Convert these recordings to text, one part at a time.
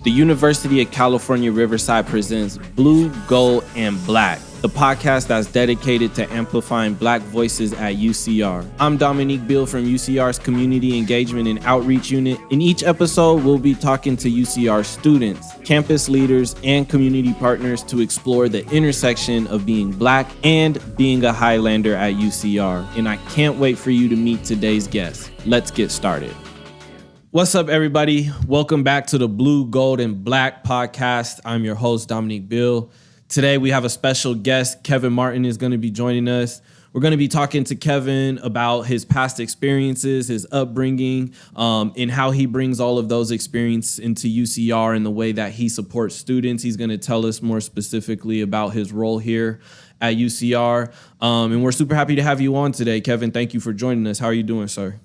The University of California, Riverside presents Blue, Gold, and Black, the podcast that's dedicated to amplifying Black voices at UCR. I'm Dominique Beale from UCR's Community Engagement and Outreach Unit. In each episode, we'll be talking to UCR students, campus leaders, and community partners to explore the intersection of being Black and being a Highlander at UCR. And I can't wait for you to meet today's guest. Let's get started. What's up, everybody? Welcome back to the Blue, Gold, and Black podcast. I'm your host, Dominique Beale. Today, we have a special guest. Kevin Martin is going to be joining us. We're going to be talking to Kevin about his past experiences, his upbringing, and how he brings all of those experiences into UCR and the way that he supports students. He's going to tell us more specifically about his role here at UCR. And we're super happy to have you on today, Kevin. Thank you for joining us. How are you doing, sir?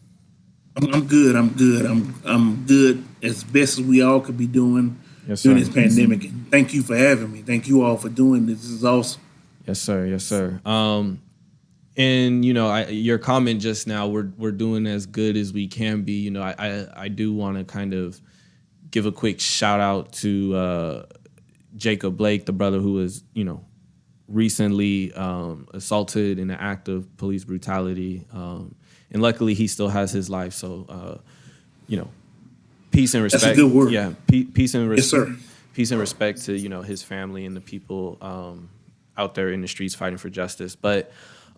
I'm good. I'm good as best as we all could be doing during this pandemic. And thank you for having me. Thank you all for doing this. This is awesome. Yes, sir. Yes, sir. And you know, your comment just now, we're doing as good as we can be. You know, I do want to kind of give a quick shout out to Jacob Blake, the brother who was, you know, recently assaulted in an act of police brutality. And luckily, he still has his life. So, you know, peace and respect. That's a good word. Yeah, peace and respect. Yes, sir. Peace and respect to, you know, his family and the people out there in the streets fighting for justice. But,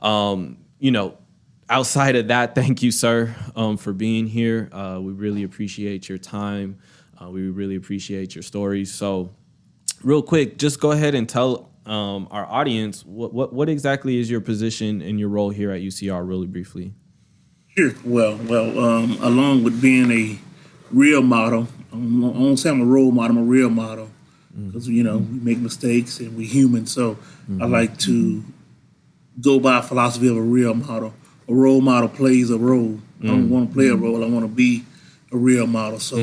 you know, outside of that, thank you, sir, for being here. We really appreciate your time. We really appreciate your stories. So, real quick, just go ahead and tell our audience what exactly is your position and your role here at UCR, really briefly. Sure. Well, along with being a real model, I don't say I'm a role model, I'm a real model. Because, you know, we make mistakes and we're human. So I like to go by a philosophy of a real model. A role model plays a role. I don't want to play a role. I want to be a real model. So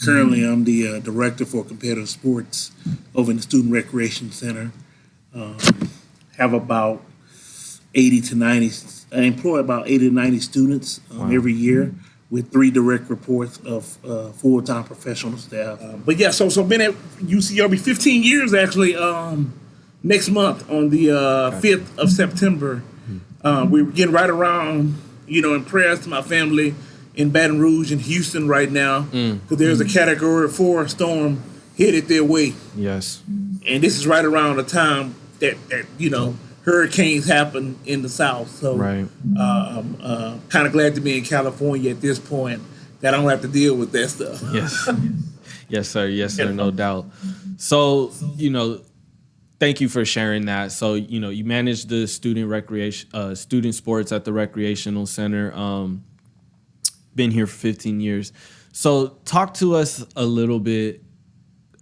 currently I'm the director for competitive sports over in the Student Recreation Center. Have about 80 to 90, I employ about 80 to 90 students every year with 3 direct reports of full-time professional staff. But yeah, so been at UCR be 15 years actually next month on the 5th of September. We're getting right around, you know, in prayers to my family in Baton Rouge and Houston right now because there's a Category 4 storm headed their way. Yes. And this is right around the time that you know, hurricanes happen in the South. So right. Kind of glad to be in California at this point that I don't have to deal with that stuff. Yes. Yes, sir. Yes, sir. No doubt. So, you know, thank you for sharing that. So, you know, you manage the student sports at the recreational center. Been here for 15 years. So talk to us a little bit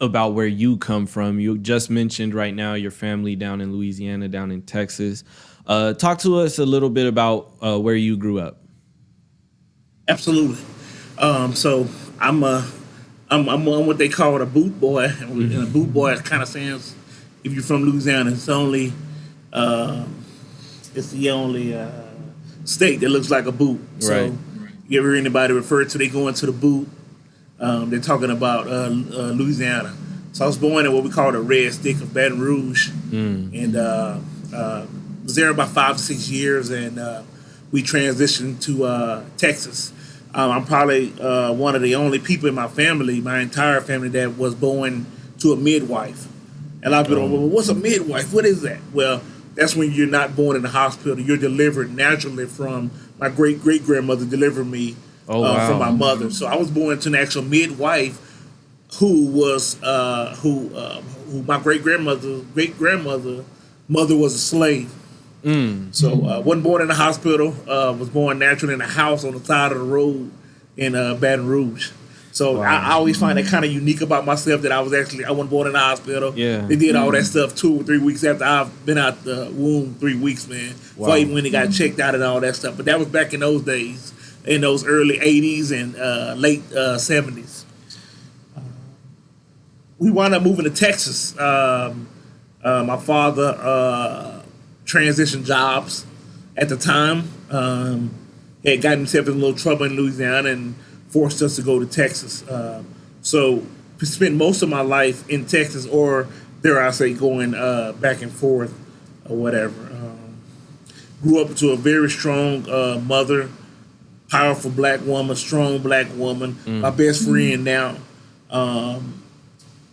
about where you come from. You just mentioned right now your family down in Louisiana, down in Texas. Talk to us a little bit about where you grew up. Absolutely. So I'm what they call a boot boy, and a boot boy kind of sounds, if you're from Louisiana, it's the only state that looks like a boot. So right. You ever hear anybody refer to they going to the boot? They're talking about Louisiana. So I was born in what we call the Red Stick of Baton Rouge, and was there about 5 to 6 years, and we transitioned to Texas. I'm probably one of the only people in my family, my entire family, that was born to a midwife. And a lot of people don't know, well, what's a midwife? What is that? Well, that's when you're not born in the hospital. You're delivered naturally from my great-great-grandmother delivered me from my mother. So I was born to an actual midwife who was who my great-grandmother mother was a slave. So wasn't born in the hospital, was born naturally in a house on the side of the road in Baton Rouge. So I always find that kind of unique about myself that I wasn't born in the hospital. Yeah. They did all that stuff 2 or 3 weeks after I've been out the womb. 3 weeks, man. Before even when they got checked out and all that stuff. But that was back in those days, in those early 80s and late 70s. We wound up moving to Texas. My father transitioned jobs at the time. Had gotten himself in a little trouble in Louisiana and forced us to go to Texas. So spent most of my life in Texas, or dare I say, going back and forth or whatever. Grew up to a very strong mother, powerful black woman, strong black woman. My best friend now.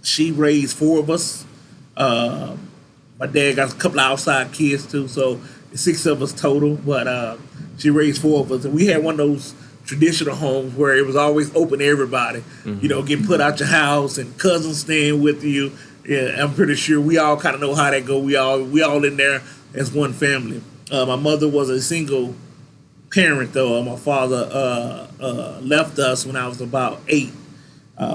She raised 4 of us. My dad got a couple of outside kids too, so 6 of us total. But she raised 4 of us, and we had one of those traditional homes where it was always open to everybody. You know, getting put out your house and cousins staying with you. Yeah, I'm pretty sure we all kind of know how that go. We all in there as one family. My mother was a single parent, though. My father left us when I was about 8.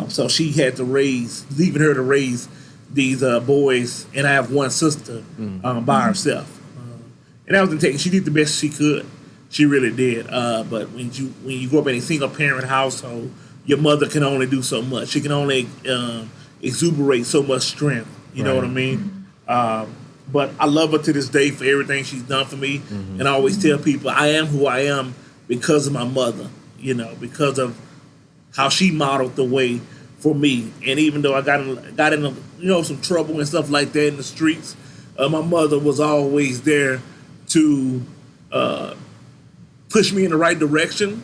So she had to leaving her to raise these boys, and I have one sister by herself. And that was intended. She did the best she could. She really did. But when you grow up in a single parent household, your mother can only do so much. She can only exuberate so much strength. You know what I mean? But I love her to this day for everything she's done for me. And I always tell people I am who I am because of my mother, you know, because of how she modeled the way for me. And even though I got in some trouble and stuff like that in the streets, my mother was always there to push me in the right direction,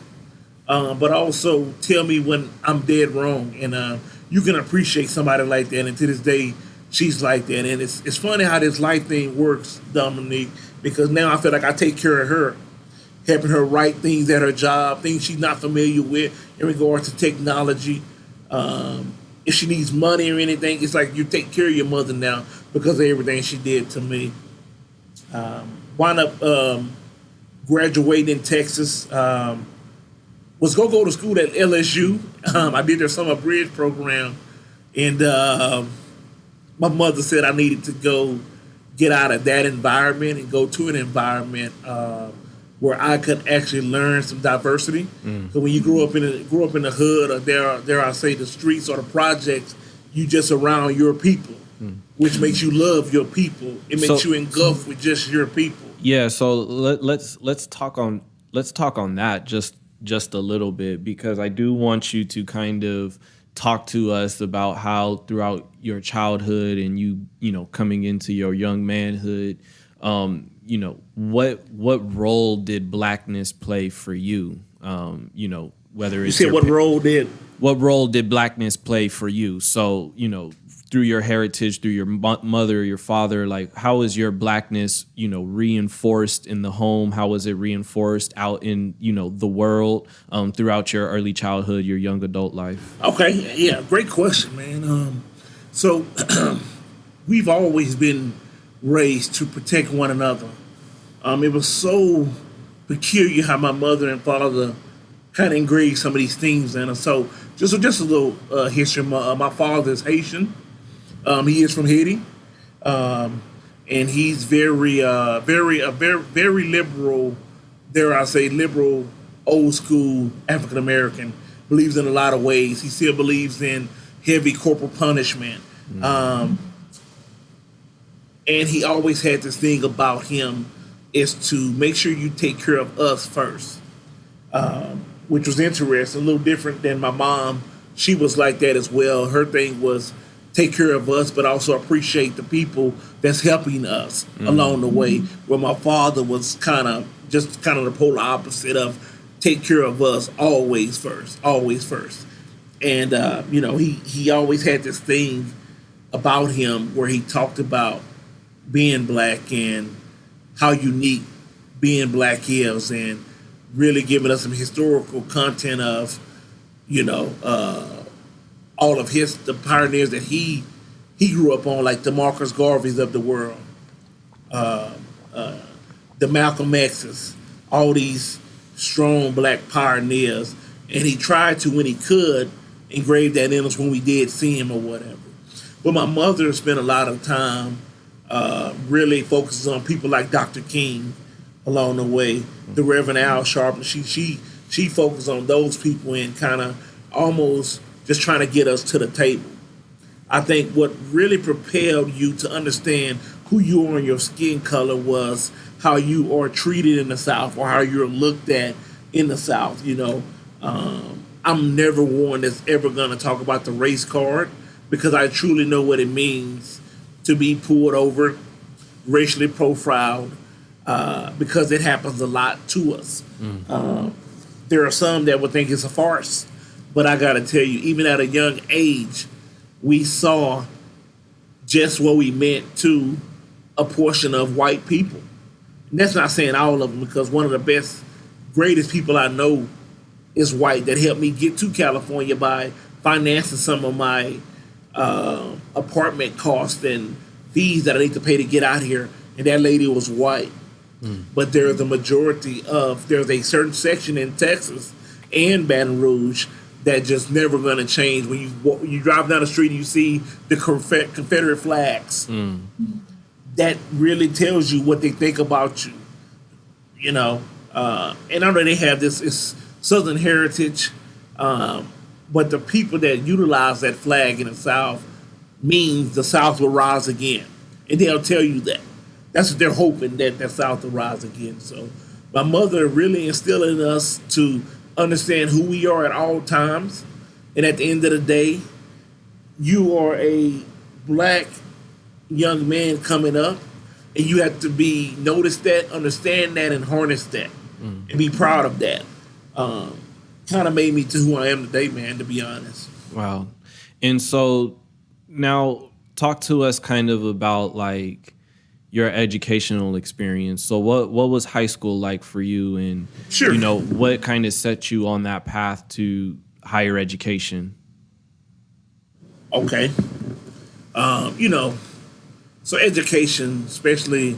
but also tell me when I'm dead wrong. And you can appreciate somebody like that. And to this day, she's like that. And it's funny how this life thing works, Dominique, because now I feel like I take care of her, helping her write things at her job, things she's not familiar with in regards to technology. If she needs money or anything, it's like you take care of your mother now because of everything she did to me. Wound up graduating in Texas. Was going to go to school at LSU. I did their summer bridge program. And my mother said I needed to go get out of that environment and go to an environment where I could actually learn some diversity. So when you grow up in the hood, or dare I say the streets or the projects, you just around your people, which makes you love your people. It makes you engulf with just your people. Yeah. So let's talk on that just a little bit, because I do want you to kind of talk to us about how throughout your childhood and you coming into your young manhood, what role did blackness play for you? Whether it's what role did blackness play for you? So, through your heritage, through your mother, your father, like how was your blackness, reinforced in the home? How was it reinforced out in, the world throughout your early childhood, your young adult life? Okay, yeah, great question, man. So we've always been raised to protect one another. It was so peculiar how my mother and father kind of engraved some of these things in us. So just a little history. My father is Haitian. He is from Haiti, and he's very liberal. Dare I say, liberal, old school African American. Believes in a lot of ways. He still believes in heavy corporal punishment, and he always had this thing about him is to make sure you take care of us first, which was interesting. A little different than my mom. She was like that as well. Her thing was take care of us, but also appreciate the people that's helping us along the way. Where my father was kind of the polar opposite of take care of us always first. And he always had this thing about him where he talked about being black and how unique being black is, and really giving us some historical content of all of the pioneers that he grew up on, like the Marcus Garveys of the world, the Malcolm X's, all these strong black pioneers. And he tried to, when he could, engrave that in us when we did see him or whatever. But my mother spent a lot of time really focuses on people like Dr. King along the way, the Reverend Al Sharpton. She focused on those people and kind of almost just trying to get us to the table. I think what really propelled you to understand who you are and your skin color was how you are treated in the South, or how you're looked at in the South. I'm never one that's ever going to talk about the race card. because I truly know what it means to be pulled over, racially profiled, because it happens a lot to us. There are some that would think it's a farce, but I got to tell you, even at a young age, we saw just what we meant to a portion of white people. And that's not saying all of them, because one of the best, greatest people I know is white, that helped me get to California by financing some of my apartment costs and fees that I need to pay to get out here. And that lady was white. But there's a certain section in Texas and Baton Rouge that just never going to change. When you drive down the street and you see the Confederate flags, that really tells you what they think about you. And I know they have this Southern heritage, but the people that utilize that flag in the South means the South will rise again. And they'll tell you that. That's what they're hoping, that the South will rise again. So my mother really instilled in us to understand who we are at all times. And at the end of the day, you are a black young man coming up, and you have to notice that, understand that, and harness that, and be proud of that. Kind of made me to who I am today, man, to be honest. Wow. And so now talk to us kind of about like your educational experience. So what was high school like for you, and Sure. What kind of set you on that path to higher education? Okay. So education, especially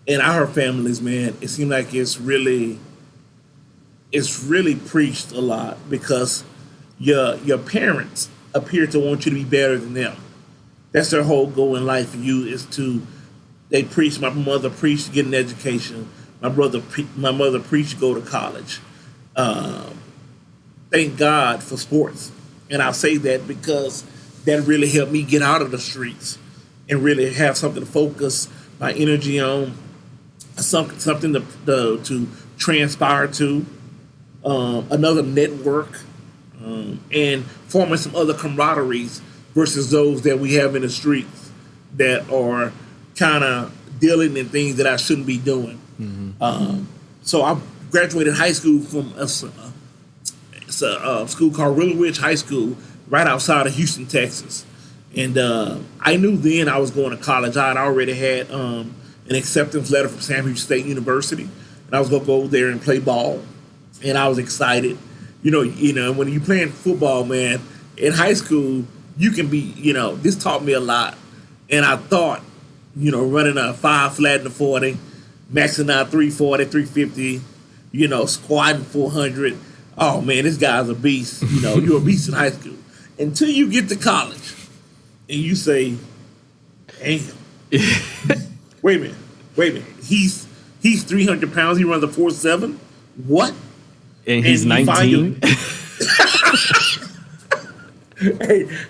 in our families, man, it seems like it's really preached a lot, because your parents appear to want you to be better than them. That's their whole goal in life for you, is to, they preach, my mother preached to get an education. My mother preached to go to college. Thank God for sports. And I say that because that really helped me get out of the streets and really have something to focus my energy on, something to transpire to, another network, and forming some other camaraderies versus those that we have in the streets that are kind of dealing in things that I shouldn't be doing. So I graduated high school from a school called Ridge High School right outside of Houston, Texas. And I knew then I was going to college. I had already had an acceptance letter from Sam Houston State University, and I was going to go there and play ball. And I was excited. When you're playing football, man, in high school, you can be, this taught me a lot. And I thought, running a 5 flat in the 40, maxing out 340, 350, squatting 400. Oh, man, this guy's a beast. You're a beast in high school. Until you get to college and you say, damn. Wait a minute. He's 300 pounds. He runs a 4.7. What? And he's 19.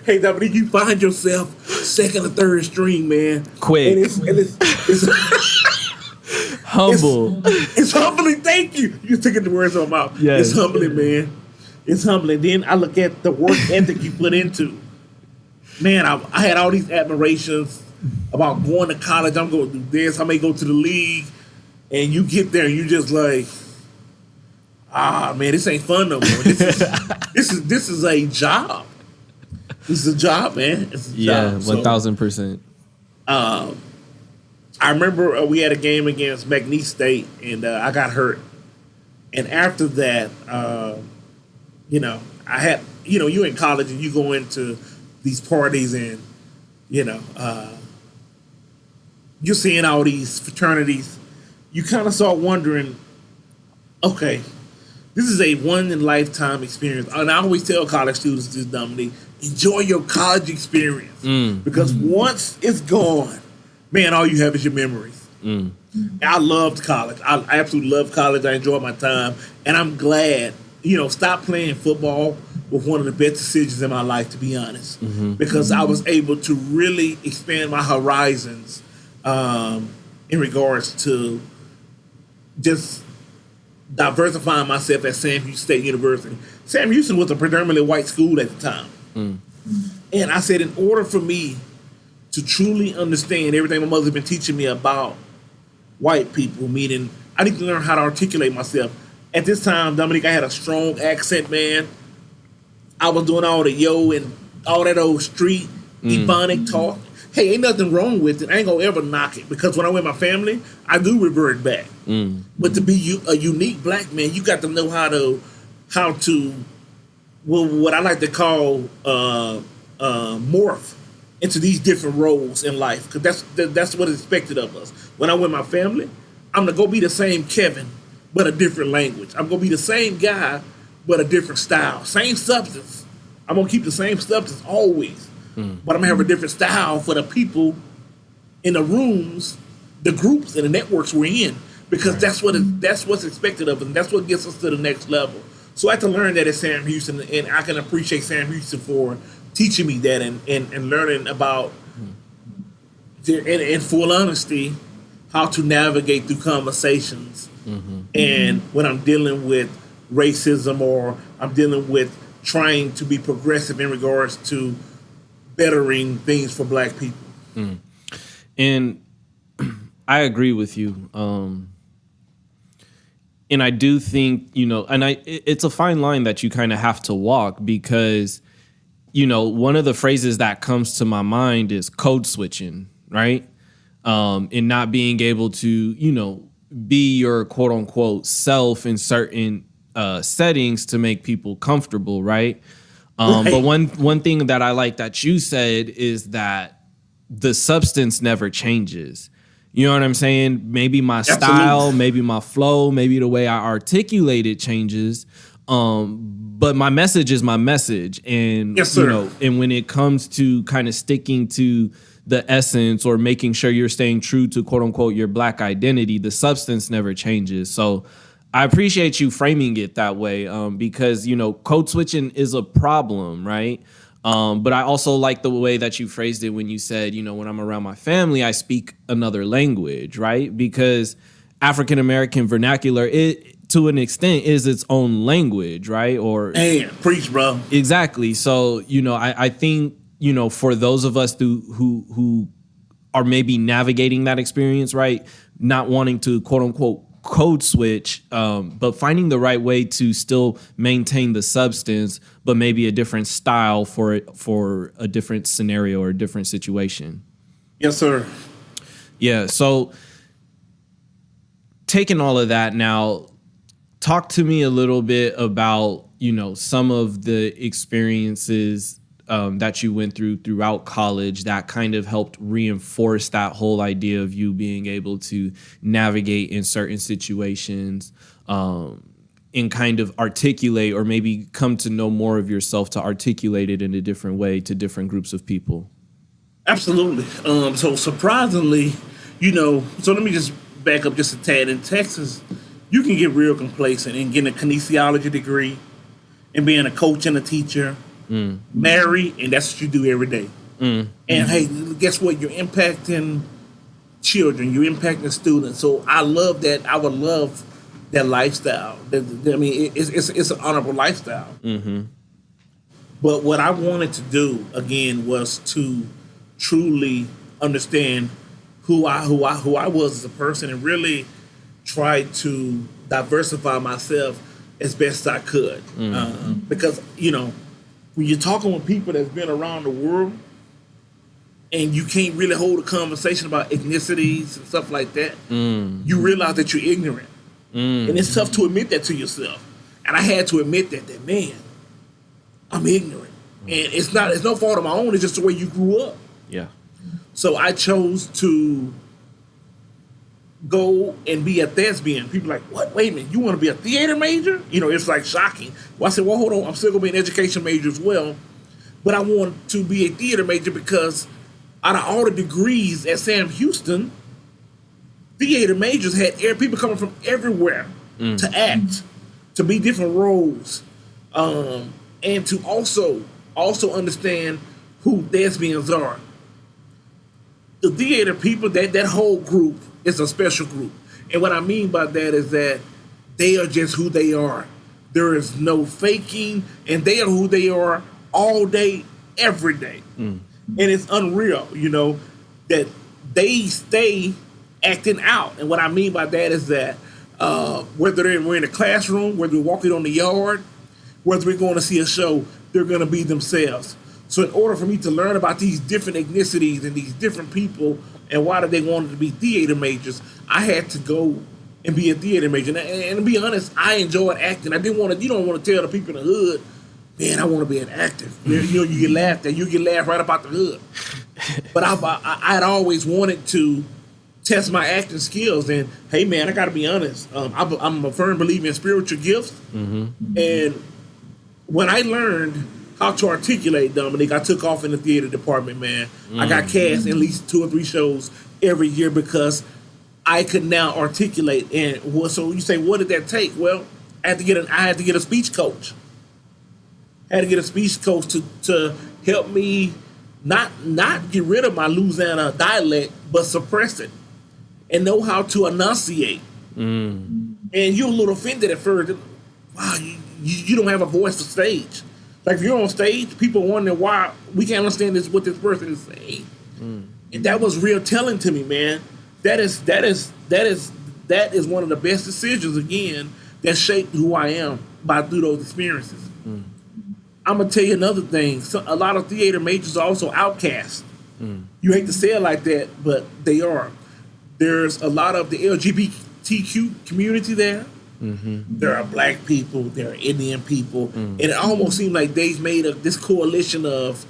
Hey, Dominique, you find yourself second or third string, man. Quick. And it's humble. It's humbling. Thank you. You took the words out of my mouth. Yes. It's humbling, man. It's humbling. Then I look at the work ethic you put into. Man, I had all these admirations about going to college. I'm going to do this. I may go to the league. And you get there and you just like, man, this ain't fun no more. This is a job. This is a job, man. It's a job. 1,000%. I remember we had a game against McNeese State, and I got hurt. And after that, I had, you in college and you go into these parties and, you're seeing all these fraternities. You kind of start wondering, okay, this is a one-in-lifetime experience. And I always tell college students this, Dominique, enjoy your college experience. Because once it's gone, man, all you have is your memories. I loved college. I absolutely loved college. I enjoyed my time. And I'm glad, stop playing football was one of the best decisions in my life, to be honest. Because I was able to really expand my horizons in regards to just diversifying myself at Sam Houston State University. Sam Houston was a predominantly white school at the time. And I said, in order for me to truly understand everything my mother's been teaching me about white people, meaning I need to learn how to articulate myself. At this time, Dominique, I had a strong accent, man. I was doing all the yo and all that old street Ebonic talk. Hey, ain't nothing wrong with it. I ain't gonna ever knock it, because when I'm with my family, I do revert back. But to be a unique black man, you got to know how to what I like to call morph into these different roles in life, because that's what is expected of us. When I'm with my family, I'm gonna go be the same Kevin, but a different language. I'm gonna be the same guy, but a different style. Same substance. I'm gonna keep the same substance always, but I'm gonna have a different style for the people in the rooms, the groups, and the networks we're in, because that's what's expected of us, and that's what gets us to the next level. So I had to learn that at Sam Houston, and I can appreciate Sam Houston for teaching me that and learning about, in full honesty, how to navigate through conversations. And when I'm dealing with racism, or I'm dealing with trying to be progressive in regards to bettering things for black people. And I agree with you. And I do think, and it's a fine line that you kind of have to walk, because, one of the phrases that comes to my mind is code switching, right? And not being able to, be your quote unquote self in certain settings to make people comfortable, right? But one thing that I like that you said is that the substance never changes. You know what I'm saying? Maybe my style, maybe my flow, maybe the way I articulate it changes. But my message is my message. And, yes, sir. And when it comes to kind of sticking to the essence, or making sure you're staying true to quote unquote your black identity, the substance never changes. So I appreciate you framing it that way, because, code switching is a problem, right? But I also like the way that you phrased it when you said, when I'm around my family, I speak another language, right? Because African American vernacular, it to an extent is its own language, right? Or preach, bro. Exactly. So, I think, for those of us who are maybe navigating that experience, right, not wanting to quote unquote code switch, but finding the right way to still maintain the substance, but maybe a different style for a different scenario or a different situation. Yes, sir. Yeah. So taking all of that now, talk to me a little bit about, some of the experiences that you went throughout college that kind of helped reinforce that whole idea of you being able to navigate in certain situations, and kind of articulate, or maybe come to know more of yourself to articulate it in a different way to different groups of people. Absolutely. So surprisingly, so let me just back up just a tad. In Texas, you can get real complacent and getting a kinesiology degree and being a coach and a teacher, marry, and that's what you do every day. And hey, guess what? You're impacting children. You're impacting students. So I love that. I would love that lifestyle. It's an honorable lifestyle. But what I wanted to do again was to truly understand who I was as a person, and really try to diversify myself as best I could. Because when you're talking with people that's been around the world, and you can't really hold a conversation about ethnicities and stuff like that, you realize that you're ignorant. And it's tough to admit that to yourself. And I had to admit that man, I'm ignorant. And it's no fault of my own, it's just the way you grew up. Yeah. So I chose to go and be a thespian. People are like, what? Wait a minute, you want to be a theater major? It's like shocking. Well, I said, well, hold on, I'm still going to be an education major as well. But I want to be a theater major because out of all the degrees at Sam Houston, theater majors had people coming from everywhere to act, to be different roles, and to also understand who thespians are. The theater people, that whole group is a special group. And what I mean by that is that they are just who they are. There is no faking, and they are who they are all day, every day. And it's unreal, that they stay acting out. And what I mean by that is that whether we're in a classroom, whether we're walking on the yard, whether we're going to see a show, they're going to be themselves. So in order for me to learn about these different ethnicities and these different people and why they wanted to be theater majors, I had to go and be a theater major. And to be honest, I enjoyed acting. I didn't want to, you don't want to tell the people in the hood, man, I want to be an actor. You get laughed at. You get laughed right about the hood. But I'd always wanted to test my acting skills. And, hey, man, I got to be honest. I'm a firm believer in spiritual gifts. And when I learned how to articulate, Dominique, I took off in the theater department, man. I got cast in at least 2 or 3 shows every year because I could now articulate. And so you say, what did that take? Well, I had to get a speech coach. I had to get a speech coach to help me not get rid of my Louisiana dialect, but suppress it and know how to enunciate. And you're a little offended at first. Wow, you don't have a voice for stage. Like if you're on stage, people wonder why we can't understand what this person is saying. And that was real telling to me, man. That is one of the best decisions again that shaped who I am through those experiences. I'm gonna tell you another thing. A lot of theater majors are also outcasts. You hate to say it like that, but they are. There's a lot of the LGBTQ community there. There are black people, there are Indian people, and it almost seems like they've made this coalition of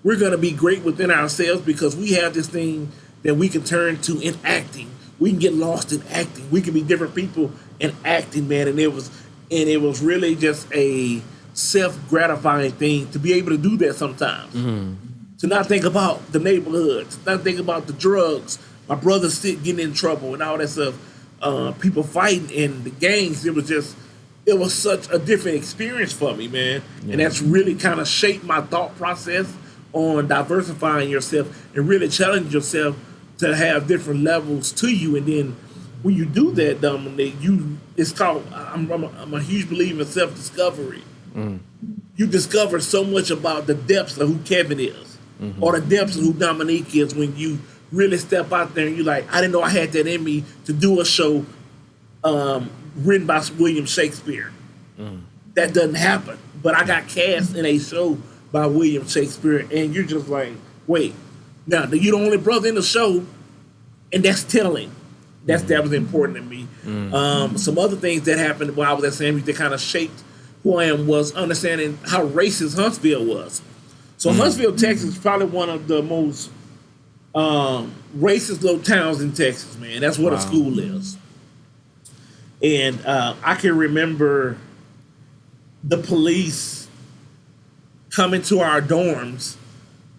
we're going to be great within ourselves because we have this thing that we can turn to in acting. We can get lost in acting. We can be different people in acting, man. And it was really just a self-gratifying thing to be able to do that sometimes. To not think about the neighborhood, to not think about the drugs, my brother getting in trouble and all that stuff. People fighting in the gangs. It was such a different experience for me, man. And that's really kind of shaped my thought process on diversifying yourself and really challenging yourself to have different levels to you. And then when you do that, Dominique, it's called, I'm a huge believer in self-discovery. You discover so much about the depths of who Kevin is or the depths of who Dominique is when you really step out there and you're like, I didn't know I had that in me to do a show written by William Shakespeare. That doesn't happen. But I got cast in a show by William Shakespeare, and you're just like, wait, now you're the only brother in the show, and that's telling. That was important to me. Some other things that happened while I was at Samuel that kind of shaped who I am was understanding how racist Huntsville was. So Huntsville, Texas is probably one of the most racist little towns in Texas, man. That's what a school is. And I can remember the police coming to our dorms,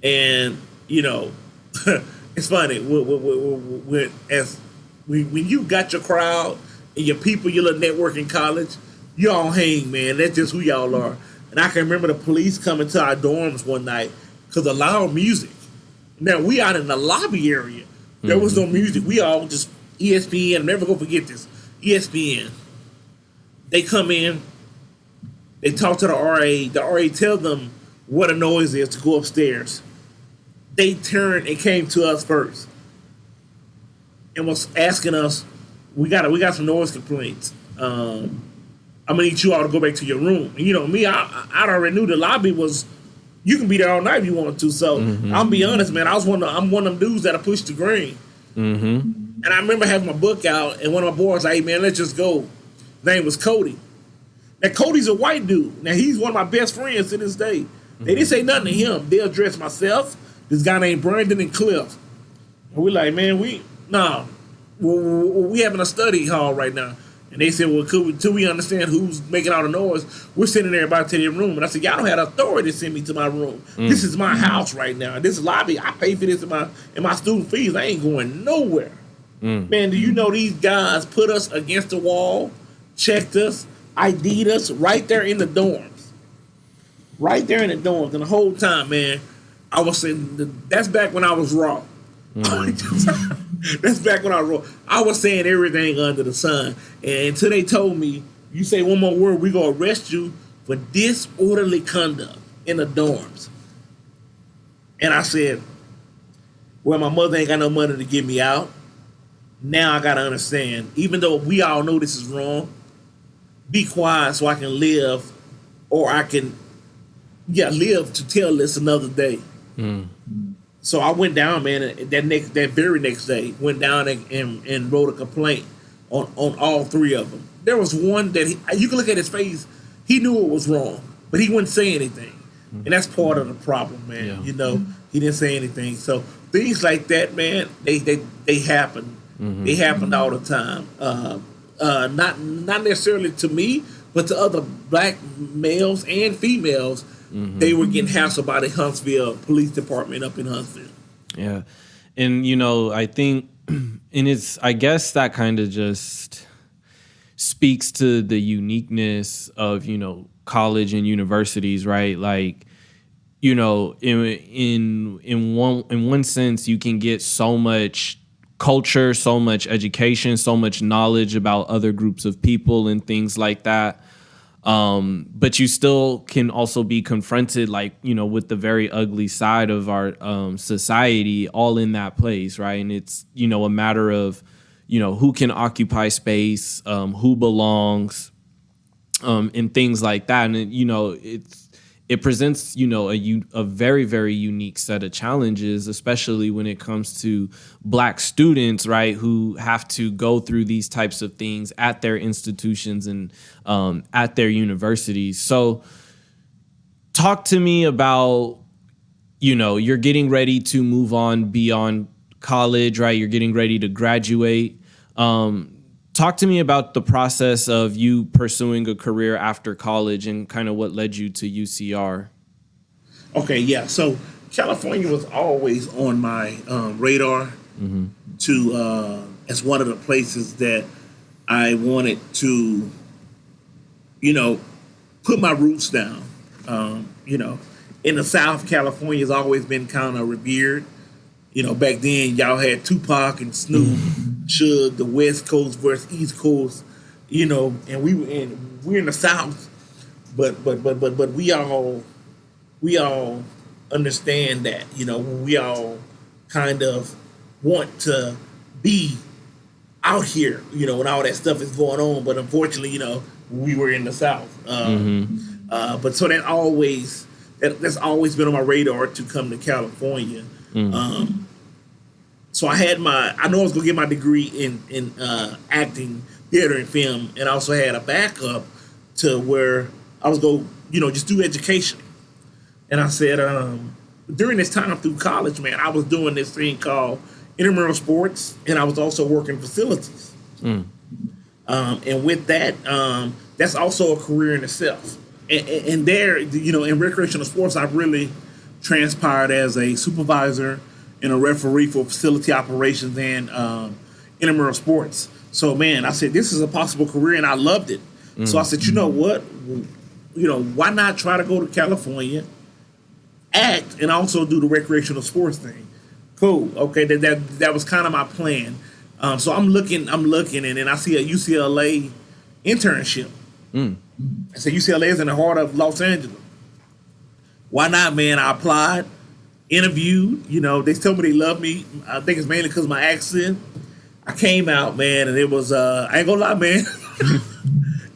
and it's funny when you got your crowd and your people, your little network in college, you all hang, man. That's just who y'all are. And I can remember the police coming to our dorms one night because of loud music. Now, we out in the lobby area. There was no music. We all just ESPN. I'm never going to forget this. ESPN. They come in. They talk to the RA. The RA tell them what a noise is to go upstairs. They turned and came to us first and was asking us, we got some noise complaints. I'm going to need you all to go back to your room. And me, I already knew the lobby was, you can be there all night if you want to. So I'll be honest, man. I'm one of them dudes that'll push the grain. And I remember having my book out, and one of my boys like, hey, man, let's just go. His name was Cody. Now, Cody's a white dude. Now, he's one of my best friends to this day. They didn't say nothing to him. They addressed myself, this guy named Brandon, and Cliff. And we like, man, we having a study hall right now. And they said, well, till we understand who's making all the noise, we're sending everybody to their room. And I said, y'all don't have authority to send me to my room. This is my house right now. This lobby, I pay for this in my student fees. I ain't going nowhere. Man, do you know these guys put us against the wall, checked us, ID'd us right there in the dorms. Right there in the dorms. And the whole time, man, I was saying, that's back when I was raw. That's back when I was saying everything under the sun. And until they told me, you say one more word, we're going to arrest you for disorderly conduct in the dorms. And I said, well, my mother ain't got no money to get me out. Now I got to understand, even though we all know this is wrong, be quiet so I can live, or I can, live to tell this another day. So I went down, man, and that very next day, went down and wrote a complaint on all three of them. There was one that you can look at his face, he knew it was wrong, but he wouldn't say anything. And that's part of the problem, man. Yeah. You know, he didn't say anything. So things like that, man, they happen. They happened all the time. Not necessarily to me, but to other black males and females. They were getting hassled by the Huntsville Police Department up in Huntsville. Yeah. And, you know, I think, I guess that kind of just speaks to the uniqueness of, you know, college and universities, right? Like, you know, in one sense, you can get so much culture, so much education, so much knowledge about other groups of people and things like that. But you still can also be confronted, like, you know, with the very ugly side of our society all in that place, right? And it's, you know, a matter of, you know, who can occupy space, who belongs, and things like that. And, you know, it presents, you know, a very, very unique set of challenges, especially when it comes to black students, right, who have to go through these types of things at their institutions and at their universities. So talk to me about, you know, you're getting ready to move on beyond college, right? You're getting ready to graduate. Talk to me about the process of you pursuing a career after college and kind of what led you to UCR. Okay, yeah. So California was always on my radar as one of the places that I wanted to, you know, put my roots down. You know, in the South, California has always been kind of revered. You know, back then y'all had Tupac and Snoop, Suge, the West Coast versus East Coast. You know, and we're in the South, but we all understand that. You know, we all kind of want to be out here. You know, when all that stuff is going on, but unfortunately, you know, we were in the South. But so that's always been on my radar to come to California. So I know I was gonna get my degree in acting, theater, and film, and I also had a backup to where I was going, you know, just do education. And I said, during this time through college, man, I was doing this thing called Intramural Sports, and I was also working facilities. And with that, that's also a career in itself. And there, you know, in recreational sports, I've really transpired as a supervisor and a referee for facility operations and intramural sports. So, man, I said, this is a possible career, and I loved it. So I said, you know what? You know, why not try to go to California, act, and also do the recreational sports thing? Cool. Okay, that was kind of my plan. So I'm looking, and then I see a UCLA internship. I said, UCLA is in the heart of Los Angeles. Why not, man? I applied, interviewed. You know, they told me they love me. I think it's mainly because of my accent. I came out, man, and it was, I ain't gonna lie, man.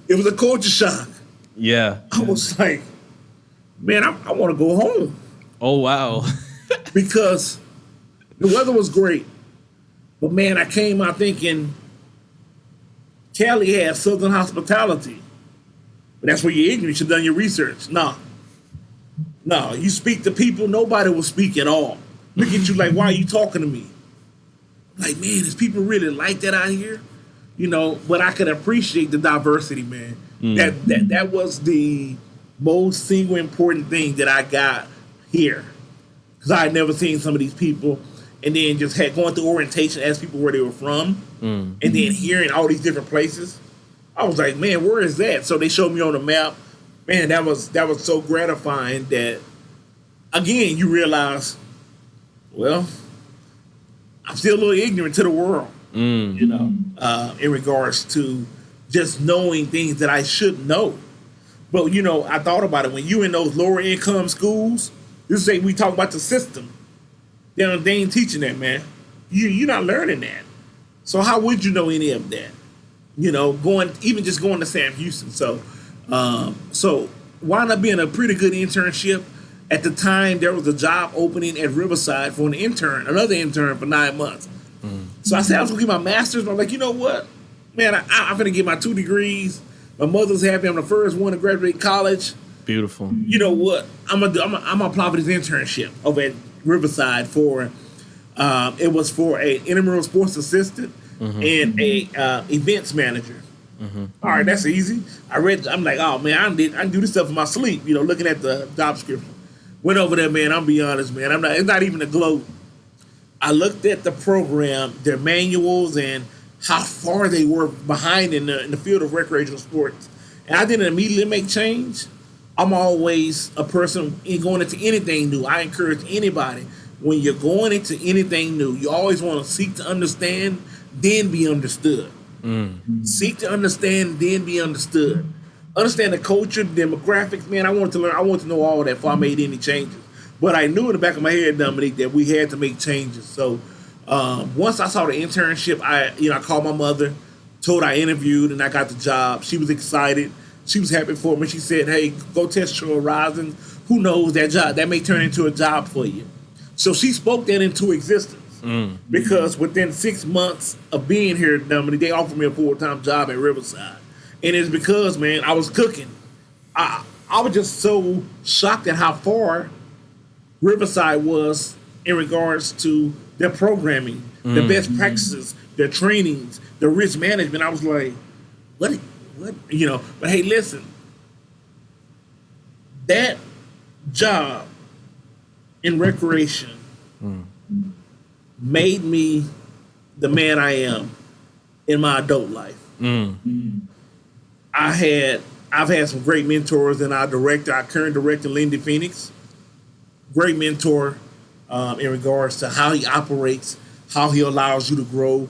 It was a culture shock. Yeah. I was like, man, I want to go home. Oh, wow. Because the weather was great. But, man, I came out thinking Cali has Southern hospitality. But that's where you're ignorant. You should have done your research. No, you speak to people, nobody will speak at all. Look at you like, why are you talking to me? Like, man, is people really like that out here? You know, but I could appreciate the diversity, man. That was the most single important thing that I got here. Because I had never seen some of these people. And then just had going through orientation, asked people where they were from. And then hearing all these different places. I was like, man, where is that? So they showed me on the map. Man, that was so gratifying that, again, you realize, well, I'm still a little ignorant to the world, you know, in regards to just knowing things that I should know. But, you know, I thought about it. When you in those lower income schools, This is we talk about the system. They ain't teaching that, man. You're not learning that. So how would you know any of that? Going to Sam Houston. So wound up being a pretty good internship. At the time, there was a job opening at Riverside for another intern for 9 months. So I said I was gonna get my master's, but I'm like, you know what, man, I'm gonna get my 2 degrees. My mother's happy. I'm the first one to graduate college. Beautiful. You know what? I'm gonna apply for this internship over at Riverside for. It was for a Intramural Sports assistant and a events manager. All right, that's easy. I'm like, oh man, I can do this stuff in my sleep. Looking at the job description. Went over there, man. I'll be honest, man. It's not even a gloat. I looked at the program, their manuals, and how far they were behind in the field of recreational sports. And I didn't immediately make change. I'm always a person going into anything new. I encourage anybody, when you're going into anything new, you always want to seek to understand, then be understood. Seek to understand, then be understood. Understand the culture, the demographics, man. I want to learn. I want to know all that before I made any changes. But I knew in the back of my head, Dominique, that we had to make changes. So once I saw the internship, I called my mother, told her I interviewed, and I got the job. She was excited. She was happy for me. She said, "Hey, go test your horizons. Who knows, that job that may turn into a job for you." So she spoke that into existence. Because within 6 months of being here, Dominique, they offered me a full-time job at Riverside. And it's because, man, I was cooking. I was just so shocked at how far Riverside was in regards to their programming, the best practices, their trainings, their risk management. I was like, what? But hey, listen, that job in recreation made me the man I am in my adult life. I've had some great mentors in our current director, Lindy Phoenix. Great mentor in regards to how he operates, how he allows you to grow,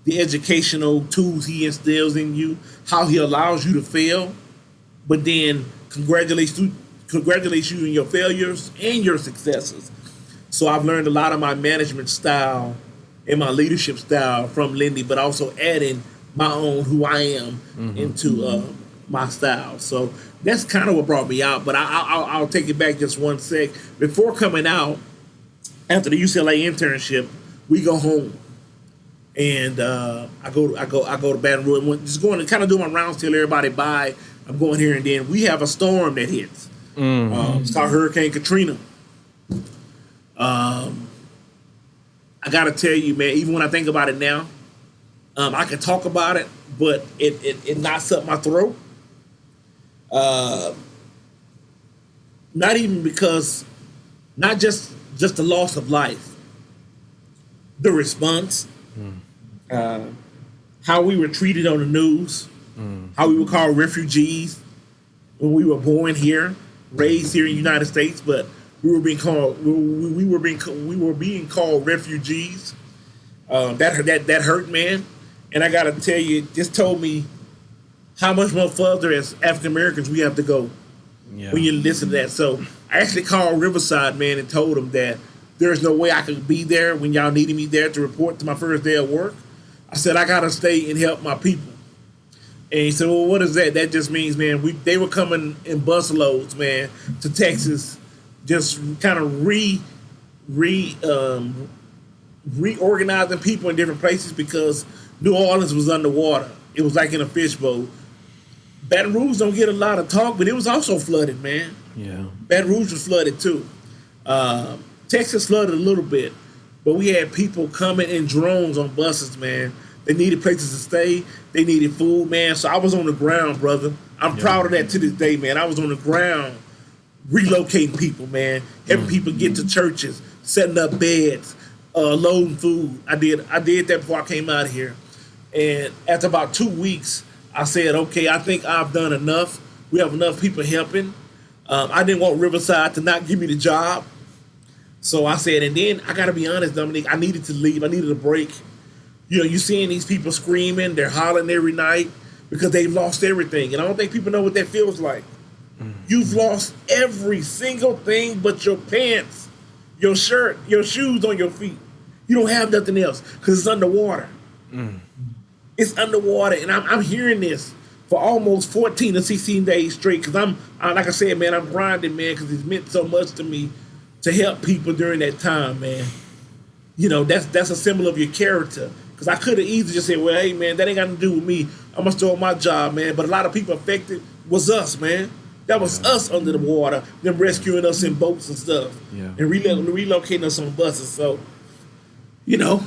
the educational tools he instills in you, how he allows you to fail, but then congratulates you in your failures and your successes. So I've learned a lot of my management style and my leadership style from Lindy, but also adding my own, who I am, into my style. So that's kind of what brought me out. But I'll take it back just one sec. Before coming out, after the UCLA internship, we go home, and I go to Baton Rouge, just going to kind of do my rounds till everybody bye. I'm going here, and then we have a storm that hits. It's called Hurricane Katrina. I gotta tell you, man, even when I think about it now, I can talk about it, but it knocks up my throat. Not even because, not just the loss of life, the response, how we were treated on the news, how we were called refugees when we were born here, raised here in the United States, but we were being called refugees. That hurt, man. And I gotta tell you, it just told me how much more further as African Americans we have to go when you listen to that. So I actually called Riverside, man, and told them that there's no way I could be there when y'all needed me there to report to my first day of work. I said, I gotta stay and help my people. And he said, well, what is that? That just means, man, they were coming in busloads, man, to Texas, just kind of reorganizing people in different places because New Orleans was underwater. It was like in a fishbowl. Baton Rouge don't get a lot of talk, but it was also flooded, man. Yeah. Baton Rouge was flooded too. Texas flooded a little bit, but we had people coming in drones on buses, man. They needed places to stay. They needed food, man. So I was on the ground, brother. I'm proud of that to this day, man. I was on the ground relocating people, man. Helping people get to churches, setting up beds, loading food. I did that before I came out of here. And after about 2 weeks, I said, okay, I think I've done enough. We have enough people helping. I didn't want Riverside to not give me the job. So I said, and then I got to be honest, Dominique, I needed to leave. I needed a break. You know, you seeing these people screaming, they're hollering every night because they've lost everything. And I don't think people know what that feels like. You've lost every single thing but your pants, your shirt, your shoes on your feet. You don't have nothing else because it's underwater. It's underwater, and I'm hearing this for almost 14 to 16 days straight because I'm like I said, man, I'm grinding, man, because it's meant so much to me to help people during that time, man. You know, that's a symbol of your character. Because I could have easily just said, well, hey, man, that ain't got to do with me. I'm going to start my job, man. But a lot of people affected was us, man. That was us under the water, them rescuing us in boats and stuff. Yeah. And relocating us on buses. So, you know,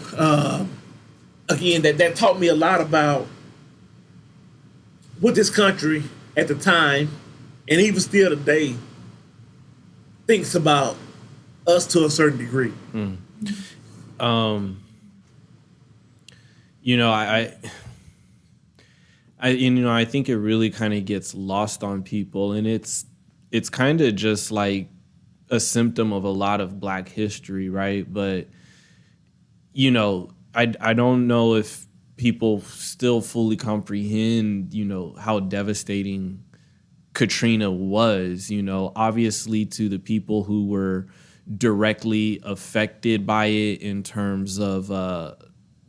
again, that taught me a lot about what this country at the time, and even still today, thinks about us to a certain degree. You know, I think it really kind of gets lost on people, and it's kind of just like a symptom of a lot of Black history, right? But you know, I don't know if people still fully comprehend, you know, how devastating Katrina was. You know, obviously to the people who were directly affected by it in terms of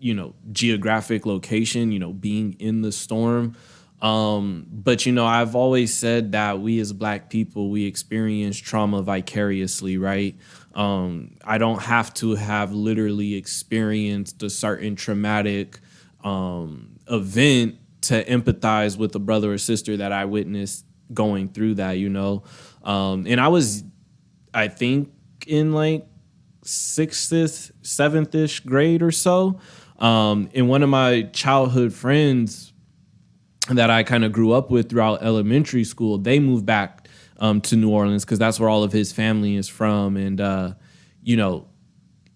you know, geographic location, you know, being in the storm. But, you know, I've always said that we as Black people, we experience trauma vicariously, right? I don't have to have literally experienced a certain traumatic event to empathize with a brother or sister that I witnessed going through that, you know? And I think in like 6th, 7th-ish grade or so. And one of my childhood friends that I kind of grew up with throughout elementary school, they moved back to New Orleans because that's where all of his family is from. And, you know,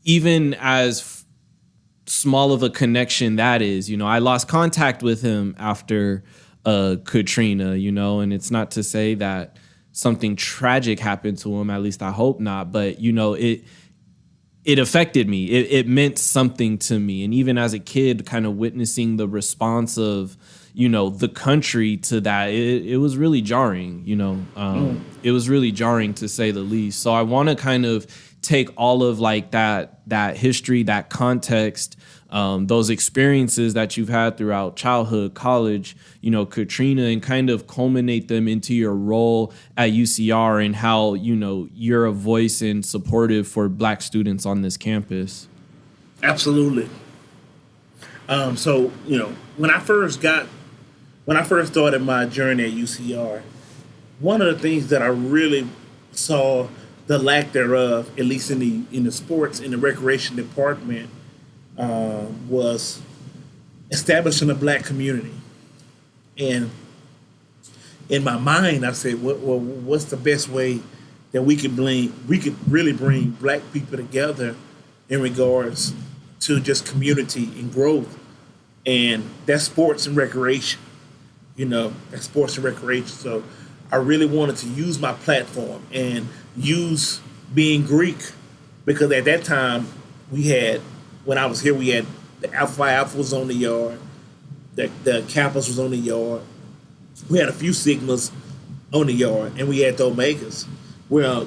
even as small of a connection that is, you know, I lost contact with him after Katrina, you know, and it's not to say that something tragic happened to him, at least I hope not, but, you know, it affected me. It meant something to me. And even as a kid, kind of witnessing the response of, you know, the country to that, it was really jarring, you know. It was really jarring to say the least. So I want to kind of take all of like that history, that context, those experiences that you've had throughout childhood, college, you know, Katrina, and kind of culminate them into your role at UCR and how, you know, you're a voice and supportive for Black students on this campus. Absolutely. So, you know, when I first started my journey at UCR, one of the things that I really saw the lack thereof, at least in the sports and the recreation department, was establishing a Black community. And in my mind, I said, what's the best way that we could really bring Black people together in regards to just community and growth? And that's sports and recreation. You know, that's sports and recreation. So I really wanted to use my platform and use being Greek, because at that time when I was here, we had the Alpha was on the yard, the Kappas was on the yard, we had a few Sigmas on the yard, and we had the Omegas. Well,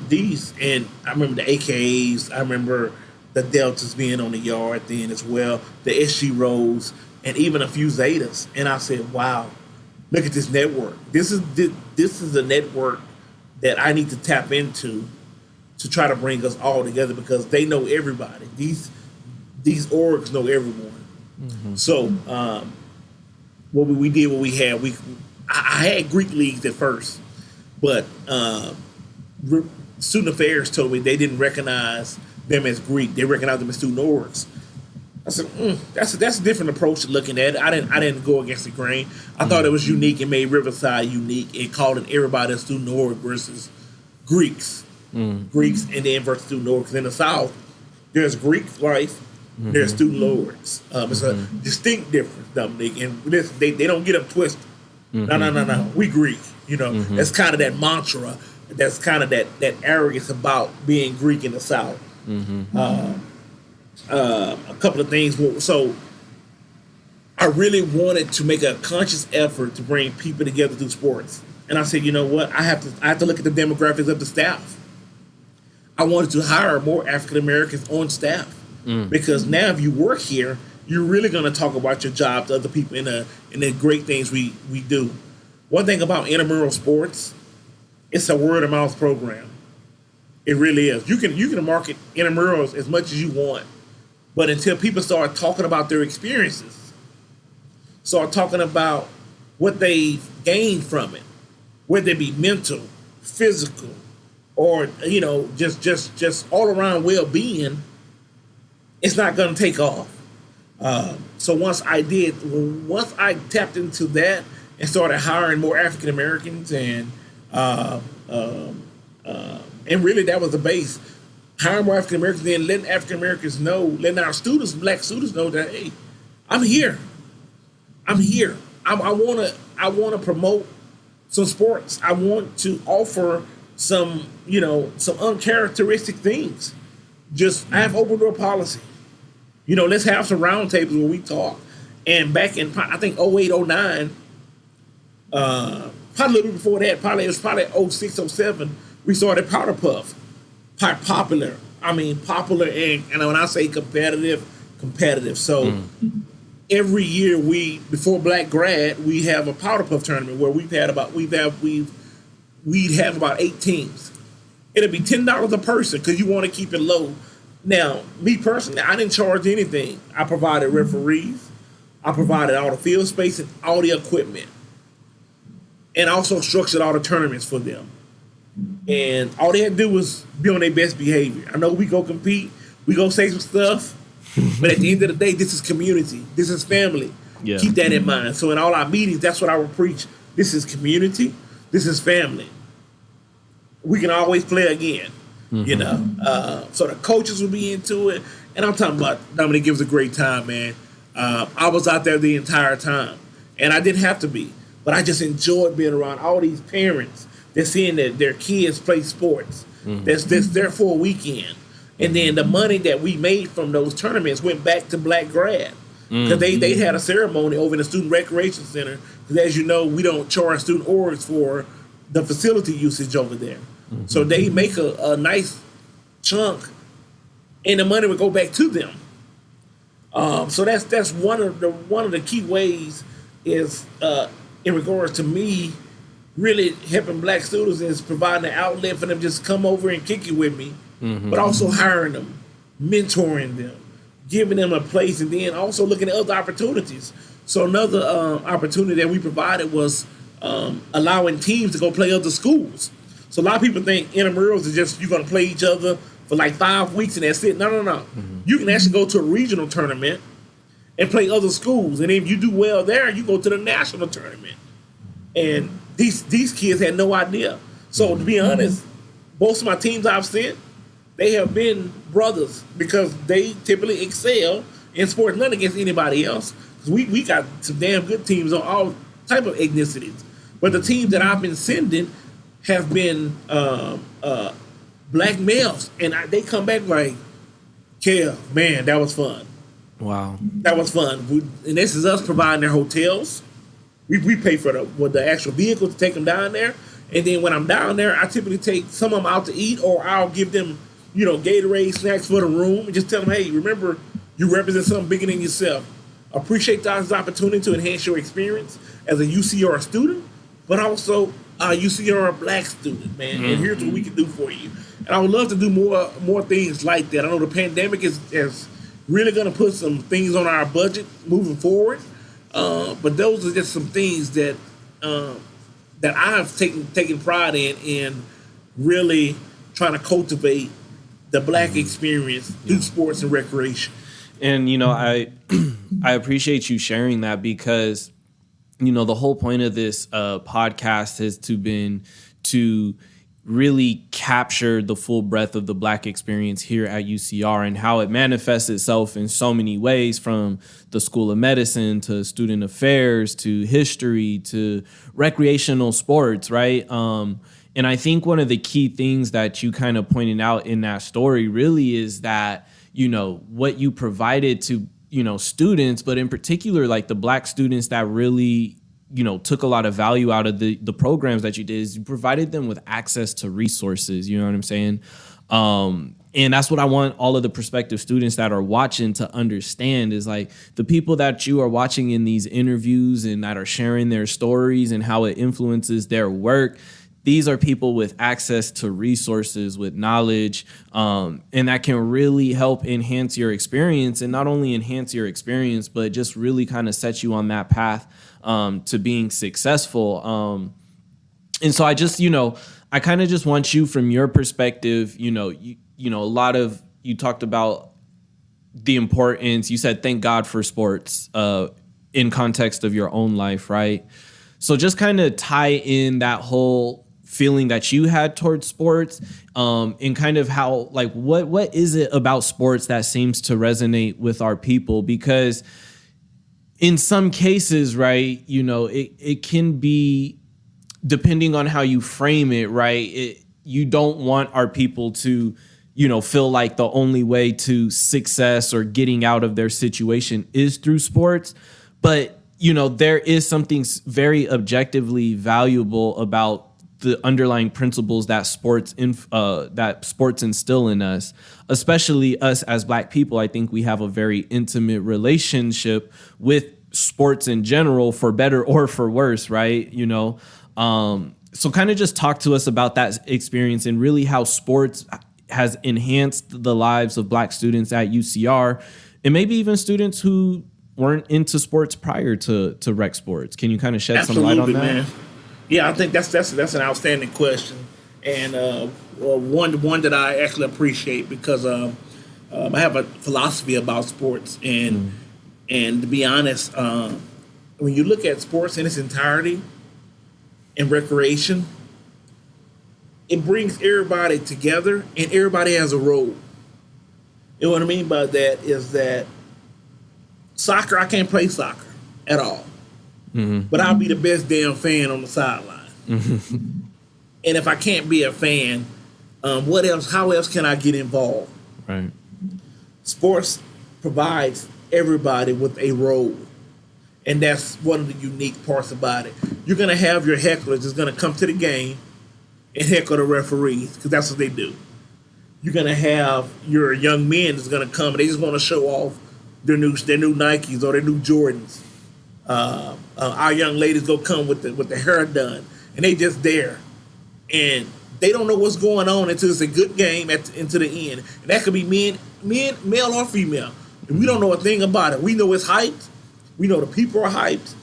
and I remember the AKAs, I remember the Deltas being on the yard then as well, the SG Rows, and even a few Zetas. And I said, wow, look at this network. This is a network that I need to tap into to try to bring us all together, because they know everybody. These orgs know everyone. Mm-hmm. So what we did, what we had, I had Greek leagues at first, but student affairs told me they didn't recognize them as Greek. They recognized them as student orgs. I said, that's a different approach to looking at it. I didn't go against the grain. I thought it was unique and made Riverside unique and called it everybody a student org versus Greeks. Greeks and then versus student orgs. In the South, there's Greek life, there's student orgs. It's a distinct difference, Dominique. And they don't get them twisted. No. We Greek. You know, that's kind of that mantra. That's kind of that arrogance about being Greek in the South. A couple of things. So I really wanted to make a conscious effort to bring people together through sports. And I said, you know what? I have to look at the demographics of the staff. I wanted to hire more African Americans on staff because now if you work here, you're really going to talk about your job to other people and the great things we do. One thing about Intramural Sports, it's a word of mouth program. It really is. You can market intramurals as much as you want, but until people start talking about their experiences, start talking about what they gained from it, whether it be mental, physical, or just all around well being, it's not going to take off. So once I tapped into that and started hiring more African Americans and really that was the base. Hiring more African Americans, then letting African Americans know, letting our students, black students know that, hey, I'm here. I wanna promote some sports. I want to offer some uncharacteristic things. I have open door policy. Let's have some round tables where we talk. And back in, I think, 08, 09, probably a little bit before that, it was probably 06, 07, we started Powder Puff. Popular. And when I say competitive. So every year before Black Grad, we have a Powder Puff tournament where we'd have about 8 teams. It'll be $10 a person because you want to keep it low. Now, me personally, I didn't charge anything. I provided referees. I provided all the field space and all the equipment. And also structured all the tournaments for them. And all they had to do was be on their best behavior. I know we go compete. We go say some stuff. But at the end of the day, this is community. This is family. Yeah. Keep that in mind. So in all our meetings, that's what I would preach. This is community. This is family. We can always play again. So the coaches will be into it. And I'm talking about Dominique gives a great time, man. I was out there the entire time. And I didn't have to be. But I just enjoyed being around all these parents. They're seeing that their kids play sports. That's there for a weekend. And then the money that we made from those tournaments went back to Black Grad. Because they had a ceremony over in the Student Recreation Center. Because as you know, we don't charge student orgs for the facility usage over there. So they make a nice chunk, and the money would go back to them. So that's one of the key ways is in regards to me really helping black students is providing an outlet for them to just come over and kick it with me, but also hiring them, mentoring them, giving them a place, and then also looking at other opportunities. So another opportunity that we provided was allowing teams to go play other schools. So a lot of people think intramurals is just you're going to play each other for like 5 weeks and that's it. No. You can actually go to a regional tournament and play other schools. And if you do well there, you go to the national tournament. And these kids had no idea. So to be honest, most of my teams I've sent, they have been brothers because they typically excel in sports, nothing against anybody else. Because we got some damn good teams on all type of ethnicities. But the teams that I've been sending have been black males. And they come back like, yeah, man, that was fun. Wow. That was fun. And this is us providing their hotels. We pay for the actual vehicle to take them down there. And then when I'm down there, I typically take some of them out to eat, or I'll give them, Gatorade snacks for the room and just tell them, hey, remember, you represent something bigger than yourself. Appreciate this opportunity to enhance your experience as a UCR student, but also a UCR black student, man. And here's what we can do for you. And I would love to do more things like that. I know the pandemic is really going to put some things on our budget moving forward. But those are just some things that I've taken pride in really trying to cultivate the black experience through sports and recreation. And I appreciate you sharing that because the whole point of this podcast has been to really capture the full breadth of the black experience here at UCR and how it manifests itself in so many ways, from the School of Medicine to student affairs to history to recreational sports, right? And I think one of the key things that you kind of pointed out in that story really is that, what you provided to, students, but in particular, like the black students that really took a lot of value out of the programs that you did is you provided them with access to resources. You know what I'm saying? And that's what I want all of the prospective students that are watching to understand is like the people that you are watching in these interviews and that are sharing their stories and how it influences their work. These are people with access to resources, with knowledge, and that can really help enhance your experience, and not only enhance your experience, but just really kind of set you on that path to being successful. And so I just, I kind of just want you from your perspective, a lot of, you talked about the importance, you said, thank God for sports in context of your own life, right? So just kind of tie in that whole feeling that you had towards sports and kind of how, like, what is it about sports that seems to resonate with our people? Because in some cases, right, it can be, depending on how you frame it, right, you don't want our people to, feel like the only way to success or getting out of their situation is through sports. But, there is something very objectively valuable about the underlying principles that sports instill in us, especially us as Black people. I think we have a very intimate relationship with sports in general, for better or for worse, right? So kind of just talk to us about that experience and really how sports has enhanced the lives of Black students at UCR, and maybe even students who weren't into sports prior to rec sports. Can you kind of shed some light on that? Man. Yeah, I think that's an outstanding question, and one that I actually appreciate because I have a philosophy about sports, and to be honest, when you look at sports in its entirety and recreation, it brings everybody together, and everybody has a role. You know what I mean by that is that soccer, I can't play soccer at all. But I'll be the best damn fan on the sideline. And if I can't be a fan, what else? How else can I get involved? Right. Sports provides everybody with a role, and that's one of the unique parts about it. You're gonna have your hecklers that's gonna come to the game and heckle the referees because that's what they do. You're gonna have your young men that's gonna come and they just want to show off their new Nikes or their new Jordans. Our young ladies go come with the hair done, and they just there, and they don't know what's going on until it's a good game into the end. And that could be men, male or female. And we don't know a thing about it. We know it's hyped. We know the people are hyped.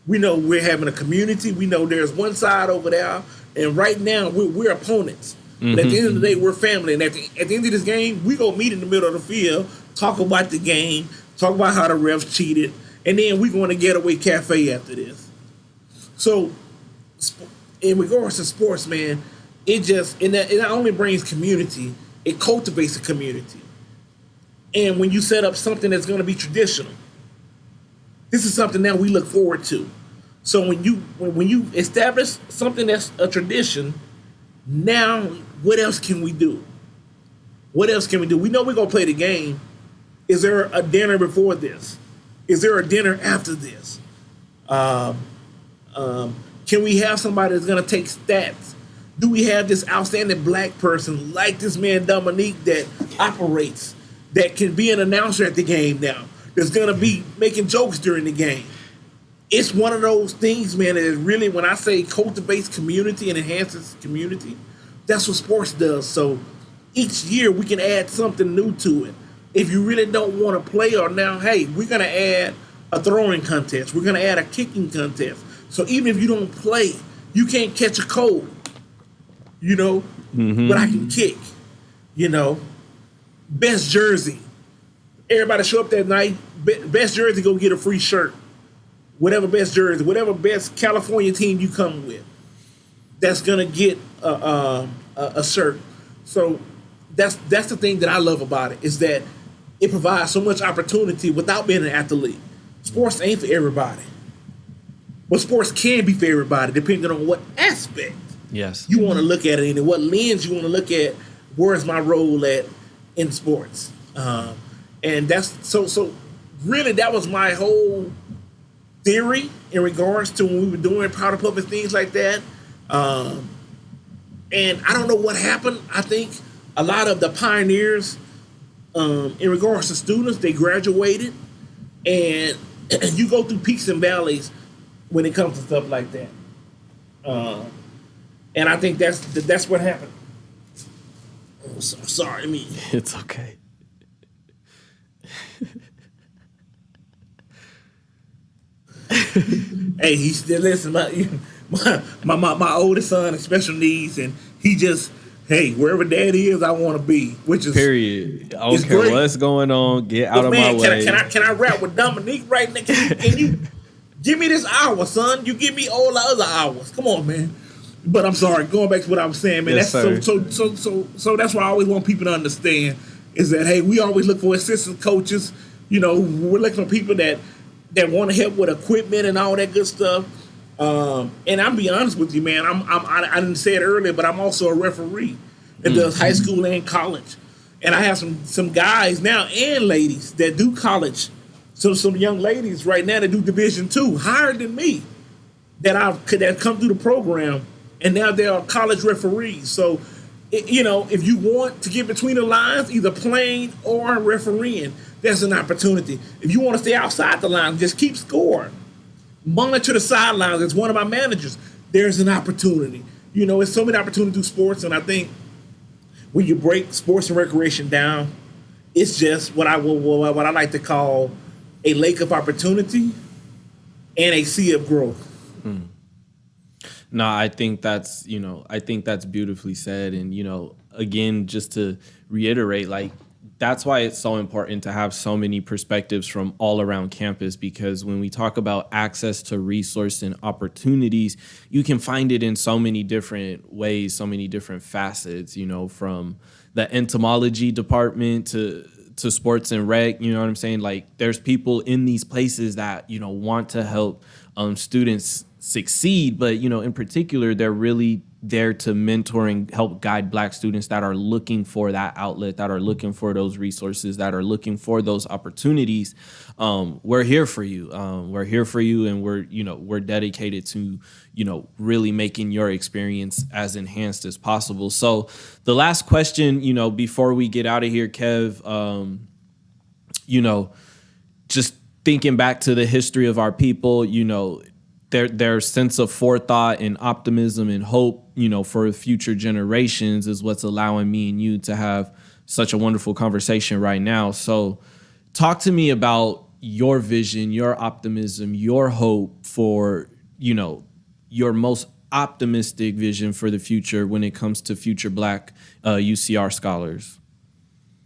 We know we're having a community. We know there's one side over there, and right now we're opponents. But at the end of the day, we're family. And at the end of this game, we go meet in the middle of the field, talk about the game, talk about how the refs cheated, and then we're going to Getaway Cafe after this. So, in regards to sports, man, it not only brings community, it cultivates a community. And when you set up something that's going to be traditional, this is something that we look forward to. So when you establish something that's a tradition, now what else can we do? What else can we do? We know we're going to play the game. Is there a dinner before this? Is there a dinner after this? Can we have somebody that's going to take stats? Do we have this outstanding Black person like this man Dominique that operates, that can be an announcer at the game now, that's going to be making jokes during the game? It's one of those things, man, that is really, when I say cultivates community and enhances community, that's what sports does. So each year we can add something new to it. If you really don't want to play, or now, hey, we're going to add a throwing contest. We're going to add a kicking contest. So even if you don't play, you can't catch a cold, but I can kick, Best jersey. Everybody show up that night. Best jersey, go get a free shirt. Whatever best jersey, whatever best California team you come with, that's going to get a shirt. So that's the thing that I love about it, is that it provides so much opportunity without being an athlete. Sports ain't for everybody. But sports can be for everybody, depending on what aspect you want to look at it in, and what lens you want to look at. Where's my role at in sports? And that's so really, that was my whole theory in regards to when we were doing powder puff and things like that. And I don't know what happened. I think a lot of the pioneers, in regards to students, they graduated, and you go through peaks and valleys when it comes to stuff like that. And I think that's what happened. Oh, sorry, It's okay. Hey, he still listen. My oldest son has special needs, and he just, hey, wherever dad is, I want to be. Which is period. I don't care what's going on. Get out of my way. Can I rap with Dominique right now? Can you give me this hour, son? You give me all the other hours. Come on, man. But I'm sorry. Going back to what I was saying, man. Yes, that's so that's why I always want people to understand is that, hey, we always look for assistant coaches. You know, we're looking for people that want to help with equipment and all that good stuff. And I'm be honest with you, man. I didn't say it earlier, but I'm also a referee that does high school and college. And I have some guys now and ladies that do college. So some young ladies right now that do Division II, higher than me, that come through the program, and now they are college referees. So, if you want to get between the lines, either playing or refereeing, there's an opportunity. If you want to stay outside the line, just keep scoring. Monitor the sidelines. As one of my managers, there's an opportunity. It's so many opportunities to do sports, and I think when you break sports and recreation down, it's just what I like to call a lake of opportunity and a sea of growth. No, I think that's beautifully said. And, again, just to reiterate, like, that's why it's so important to have so many perspectives from all around campus, because when we talk about access to resource and opportunities, you can find it in so many different ways, so many different facets, from the entomology department to sports and rec, you know what I'm saying? Like, there's people in these places that, want to help students succeed, but, in particular, they're really there to mentor and help guide Black students that are looking for that outlet, that are looking for those resources, that are looking for those opportunities. We're here for you. We're here for you, and we're dedicated to, really making your experience as enhanced as possible. So the last question, before we get out of here, Kev, just thinking back to the history of our people, their sense of forethought and optimism and hope, for future generations is what's allowing me and you to have such a wonderful conversation right now. So talk to me about your vision, your optimism, your hope for, your most optimistic vision for the future when it comes to future Black UCR scholars.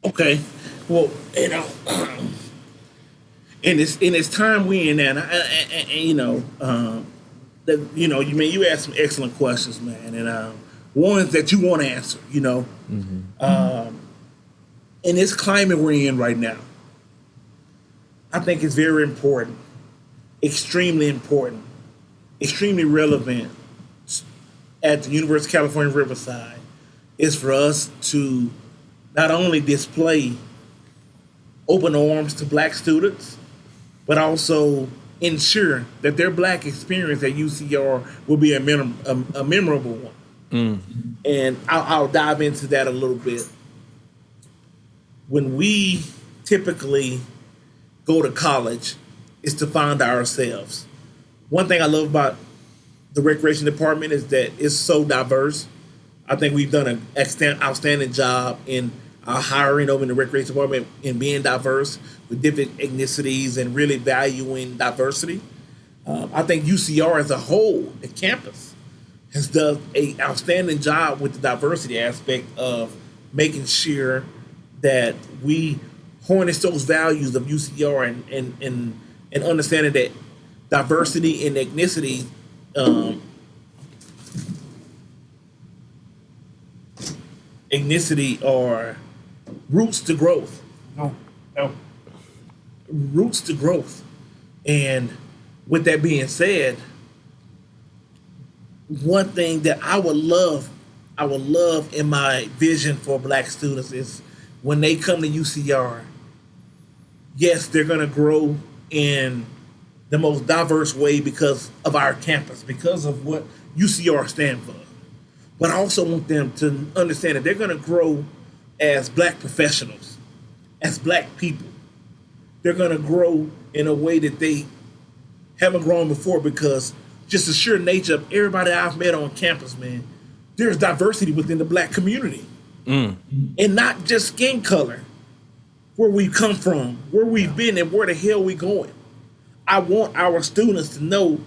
Okay. Well, in this time we in there, you asked some excellent questions, man, and ones that you want to answer, in this climate we're in right now, I think it's very important, extremely relevant at the University of California, Riverside, is for us to not only display open arms to Black students, but also ensure that their Black experience at UCR will be a memorable one. And I'll dive into that a little bit. When we typically go to college, is to find ourselves. One thing I love about the recreation department is that it's so diverse. I think we've done an outstanding job in our hiring over in the recreation department in being diverse with different ethnicities and really valuing diversity. I think UCR as a whole, the campus, has done an outstanding job with the diversity aspect of making sure that we harness those values of UCR and understanding that diversity and ethnicity are roots to growth. Roots to growth. And with that being said, one thing that I would love in my vision for Black students is when they come to UCR, yes, they're going to grow in the most diverse way because of our campus, because of what UCR stands for. But I also want them to understand that they're going to grow as Black professionals, as Black people. They're going to grow in a way that they haven't grown before, because just the sheer nature of everybody I've met on campus, man, there's diversity within the Black community. And not just skin color, where we come from, where we've been, and where the hell we going. I want our students to know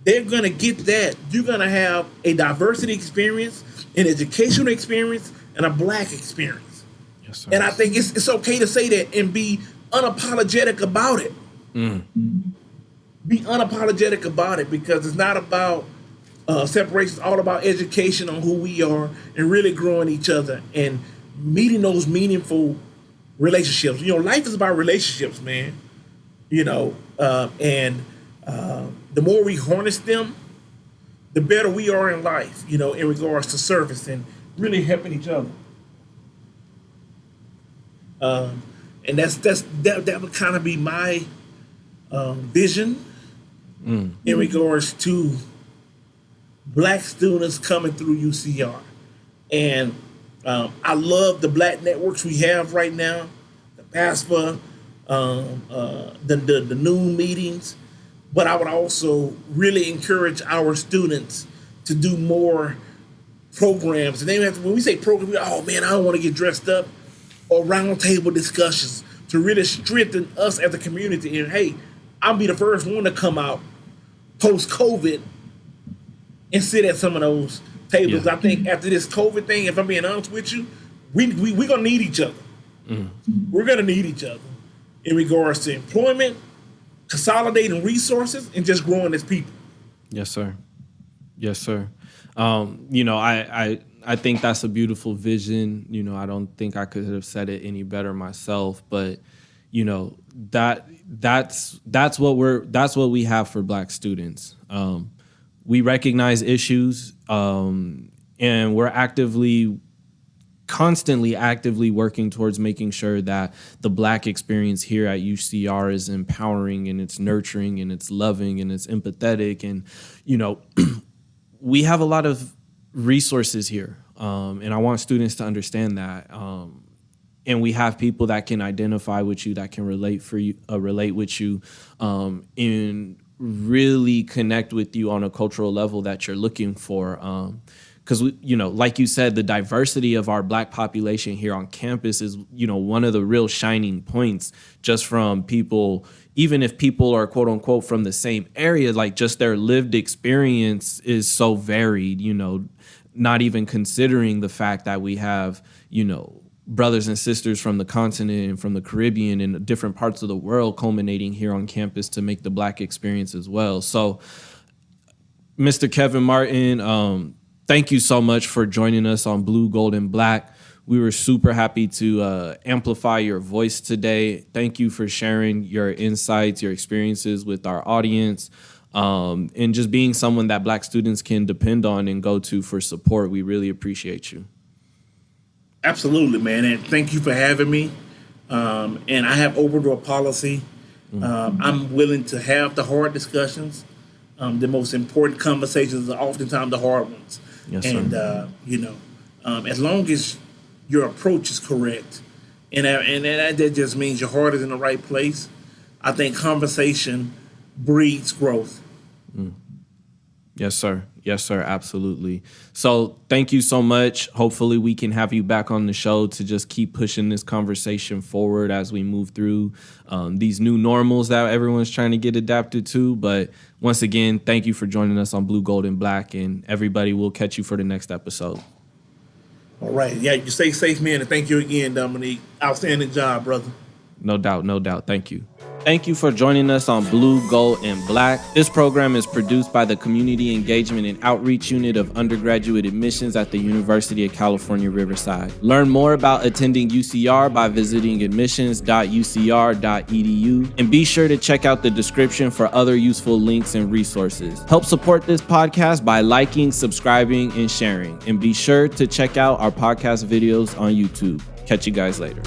they're going to get that. You're going to have a diversity experience, an educational experience, and a Black experience. Yes, sir. And I think it's okay to say that and be unapologetic about it. Be unapologetic about it, because it's not about separation. It's all about education on who we are and really growing each other and meeting those meaningful relationships. You know, life is about relationships, man. You know, and the more we harness them, the better we are in life, you know, in regards to service and really helping each other. And that would kind of be my vision in regards to Black students coming through UCR. And I love the Black networks we have right now, the PASFA, the noon meetings. But I would also really encourage our students to do more programs. And they have to, when we say program, oh man, I don't want to get dressed up, or roundtable discussions to really strengthen us as a community. And hey, I'll be the first one to come out post-COVID and sit at some of those tables. I think after this COVID thing, if I'm being honest with you, we're gonna need each other. We're gonna need each other in regards to employment, consolidating resources, and just growing as people. Yes, sir. Yes, sir. You know, I think that's a beautiful vision. You know, I don't think I could have said it any better myself, but you know, that's what we have for Black students. We recognize issues, and we're constantly actively working towards making sure that the Black experience here at UCR is empowering, and it's nurturing, and it's loving, and it's empathetic. And, you know, we have a lot of resources here, and I want students to understand that. And we have people that can identify with you, that can relate with you, and really connect with you on a cultural level that you're looking for. Because, you know, like you said, the diversity of our Black population here on campus is, you know, one of the real shining points, just from people, even if people are quote unquote from the same area, like just their lived experience is so varied, you know, not even considering the fact that we have, you know, brothers and sisters from the continent and from the Caribbean and different parts of the world culminating here on campus to make the Black experience as well. So, Mr. Kevin Martin, thank you so much for joining us on Blue, Gold, and Black. We were super happy to amplify your voice today. Thank you for sharing your insights, your experiences with our audience, and just being someone that Black students can depend on and go to for support. We really appreciate you. Absolutely, man. And thank you for having me. And I have open door policy. I'm willing to have the hard discussions. The most important conversations are oftentimes the hard ones. Yes, and, sir. you know, as long as your approach is correct, and that just means your heart is in the right place, I think conversation breeds growth. Yes, sir. Yes, sir. Absolutely. So thank you so much. Hopefully we can have you back on the show to just keep pushing this conversation forward as we move through these new normals that everyone's trying to get adapted to. But once again, thank you for joining us on Blue, Gold, and Black. And everybody, will catch you for the next episode. All right. Yeah, you stay safe, man. And thank you again, Dominique. Outstanding job, brother. No doubt. No doubt. Thank you. Thank you for joining us on Blue, Gold, and Black. This program is produced by the Community Engagement and Outreach Unit of Undergraduate Admissions at the University of California, Riverside. Learn more about attending UCR by visiting admissions.ucr.edu, and be sure to check out the description for other useful links and resources. Help support this podcast by liking, subscribing, and sharing. And be sure to check out our podcast videos on YouTube. Catch you guys later.